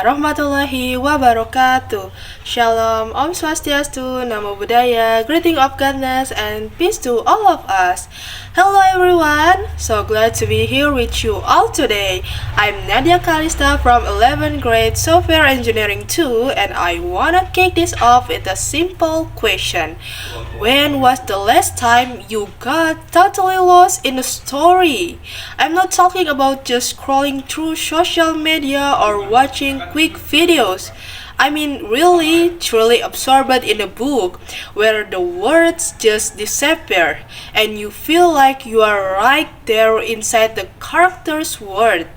warahmatullahi wabarakatuh. Shalom, Om Swastiastu, Namo Buddhaya, greeting of godness and peace to all of us. Hello everyone, so glad to be here with you all today. I'm Nadia Kalista from 11th grade Software Engineering 2 and I wanna kick this off with a simple question. When was the last time you got totally lost in a story? I'm not talking about just scrolling through social media or watching quick videos. I mean really, truly absorbed in a book where the words just disappear and you feel like you are right there inside the character's world.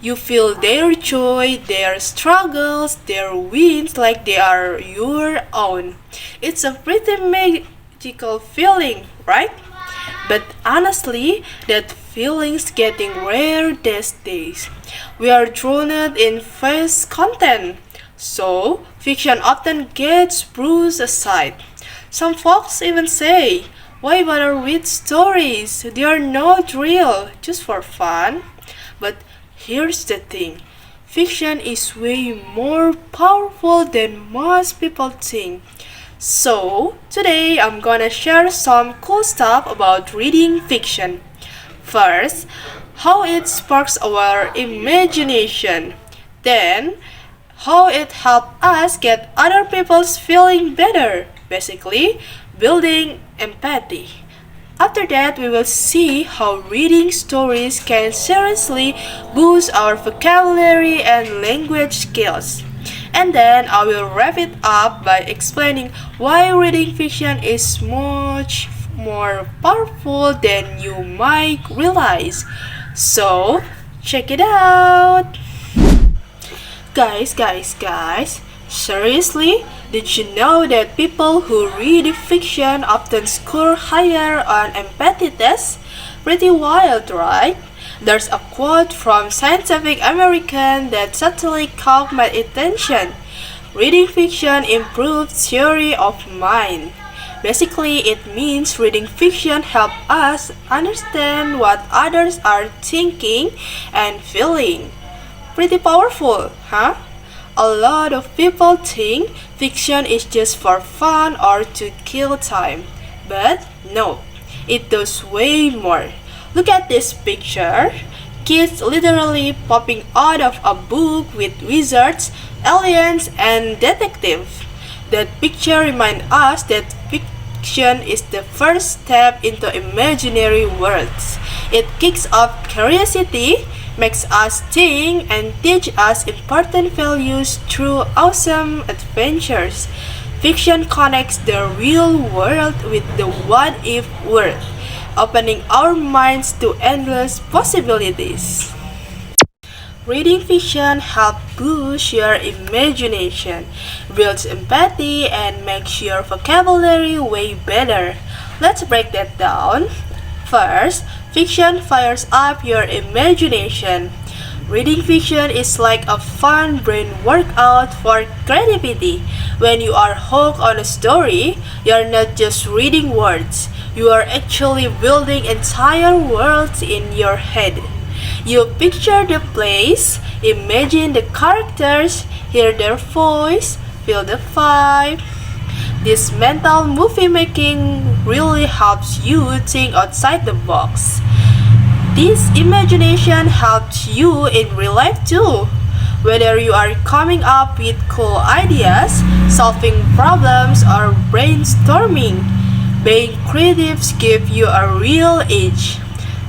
You feel their joy, their struggles, their wins like they are your own. It's a pretty magical feeling, right? But honestly, that feeling's getting rare these days. We are drowned in fast content, so fiction often gets brushed aside. Some folks even say, why bother with stories? They are not real, just for fun. But here's the thing. Fiction is way more powerful than most people think. So, today I'm gonna share some cool stuff about reading fiction. First, how it sparks our imagination. Then, how it helps us get other people's feeling better. Basically, building empathy. After that, we will see how reading stories can seriously boost our vocabulary and language skills. And then I will wrap it up by explaining why reading fiction is much more powerful than you might realize. So, check it out! Guys, seriously? Did you know that people who read fiction often score higher on empathy tests? Pretty wild, right? There's a quote from Scientific American that subtly caught my attention. Reading fiction improves theory of mind. Basically, it means reading fiction helps us understand what others are thinking and feeling. Pretty powerful, huh? A lot of people think fiction is just for fun or to kill time. But no, it does way more. Look at this picture. Kids literally popping out of a book with wizards, aliens, and detectives. That picture reminds us that fiction is the first step into imaginary worlds. It kicks off curiosity, makes us think, and teach us important values through awesome adventures. Fiction connects the real world with the what-if world, opening our minds to endless possibilities. Reading fiction helps boost your imagination, builds empathy, and makes your vocabulary way better. Let's break that down. First, fiction fires up your imagination. Reading fiction is like a fun brain workout for creativity. When you are hooked on a story, you're not just reading words, you are actually building entire worlds in your head. You picture the place, imagine the characters, hear their voice, feel the vibe. This mental movie making really helps you think outside the box. This imagination helps you in real life too. Whether you are coming up with cool ideas, solving problems, or brainstorming, being creative gives you a real edge.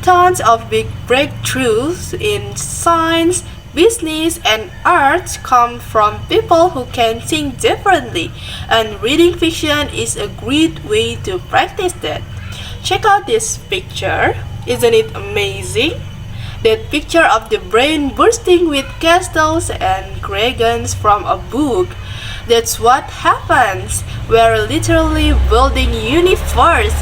Tons of big breakthroughs in science, business, and art come from people who can think differently, and reading fiction is a great way to practice that. Check out this picture. Isn't it amazing? That picture of the brain bursting with castles and dragons from a book. That's what happens. We're literally building universe.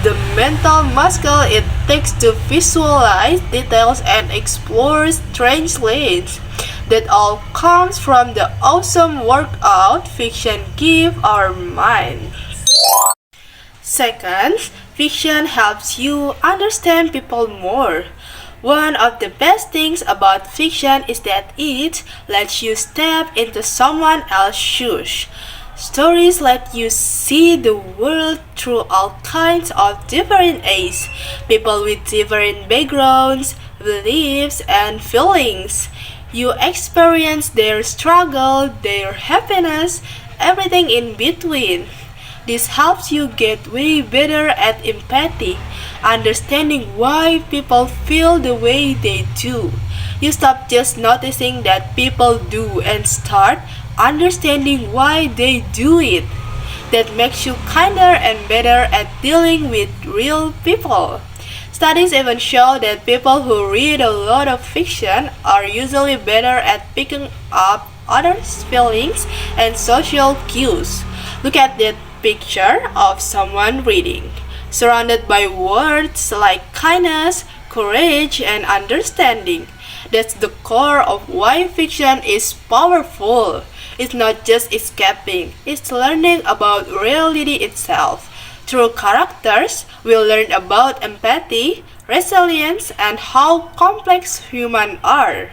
The mental muscle it takes to visualize details and explore strange lands. That all comes from the awesome workout fiction give our minds. Second, fiction helps you understand people more. One of the best things about fiction is that it lets you step into someone else's shoes. Stories let you see the world through all kinds of different eyes, people with different backgrounds, beliefs, and feelings. You experience their struggle, their happiness, everything in between. This helps you get way better at empathy, understanding why people feel the way they do. You stop just noticing that people do and start understanding why they do it. That makes you kinder and better at dealing with real people. Studies even show that people who read a lot of fiction are usually better at picking up others' feelings and social cues. Look at that picture of someone reading, surrounded by words like kindness, courage, and understanding. That's the core of why fiction is powerful. It's not just escaping, it's learning about reality itself. Through characters, we'll learn about empathy, resilience, and how complex humans are.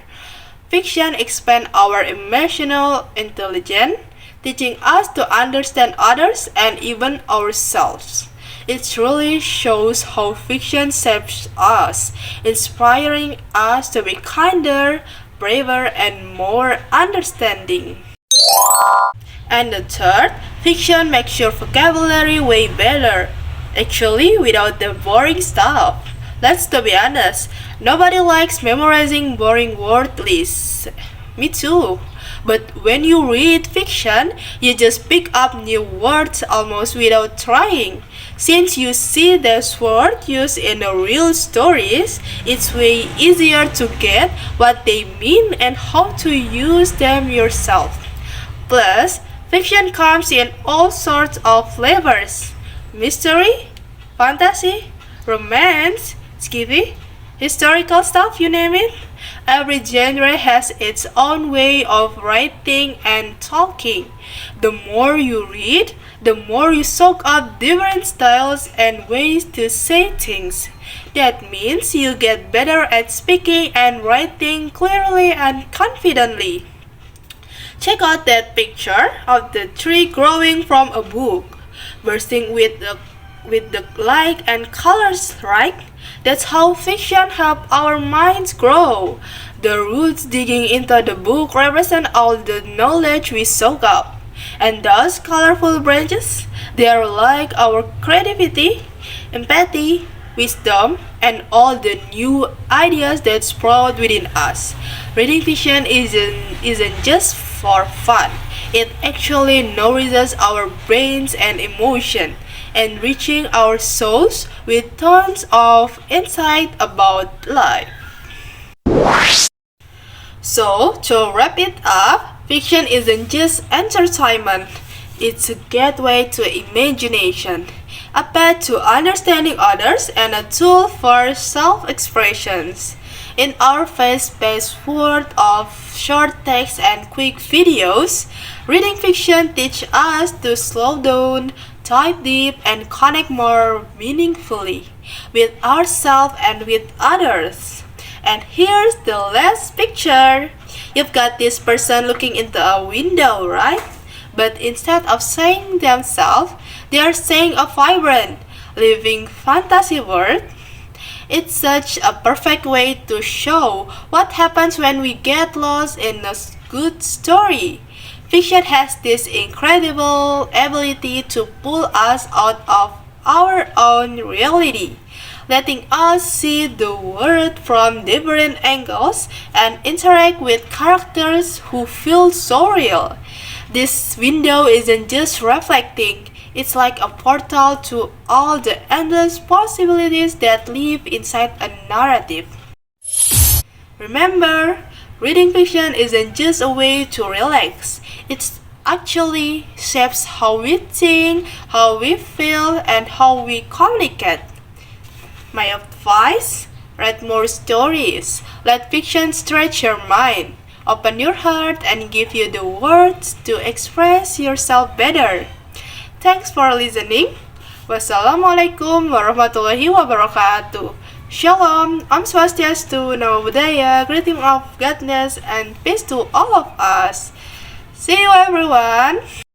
Fiction expands our emotional intelligence, teaching us to understand others and even ourselves. It truly shows how fiction shapes us, inspiring us to be kinder, braver, and more understanding. And the third, fiction makes your vocabulary way better. Actually, without the boring stuff. Let's to be honest, nobody likes memorizing boring word lists. Me too. But when you read fiction, you just pick up new words almost without trying. Since you see those words used in the real stories, it's way easier to get what they mean and how to use them yourself. Plus, fiction comes in all sorts of flavors: mystery, fantasy, romance, skippy, historical stuff, you name it. Every genre has its own way of writing and talking. The more you read, the more you soak up different styles and ways to say things. That means you get better at speaking and writing clearly and confidently. Check out that picture of the tree growing from a book, bursting with the light and colors, right? That's how fiction helps our minds grow. The roots digging into the book represent all the knowledge we soak up. And those colorful branches, they are like our creativity, empathy, wisdom, and all the new ideas that sprout within us. Reading fiction isn't just for fun. It actually nourishes our brains and emotion, enriching our souls with tons of insight about life. So, to wrap it up, fiction isn't just entertainment, it's a gateway to imagination, a path to understanding others, and a tool for self expressions. In our fast-paced world of short text and quick videos, reading fiction teaches us to slow down, dive deep, and connect more meaningfully with ourselves and with others. And here's the last picture. You've got this person looking into a window, right? But instead of saying themselves, they are saying a vibrant, living fantasy world. It's such a perfect way to show what happens when we get lost in a good story. Fiction has this incredible ability to pull us out of our own reality, letting us see the world from different angles and interact with characters who feel so real. This window isn't just reflecting, it's like a portal to all the endless possibilities that live inside a narrative. Remember, reading fiction isn't just a way to relax, it actually shapes how we think, how we feel, and how we communicate. My advice: read more stories, let fiction stretch your mind, open your heart, and give you the words to express yourself better. Thanks for listening. Wassalamualaikum warahmatullahi wabarakatuh. Shalom, Om Swastiastu, Namo Buddhaya, greeting of goodness and peace to all of us. See you everyone!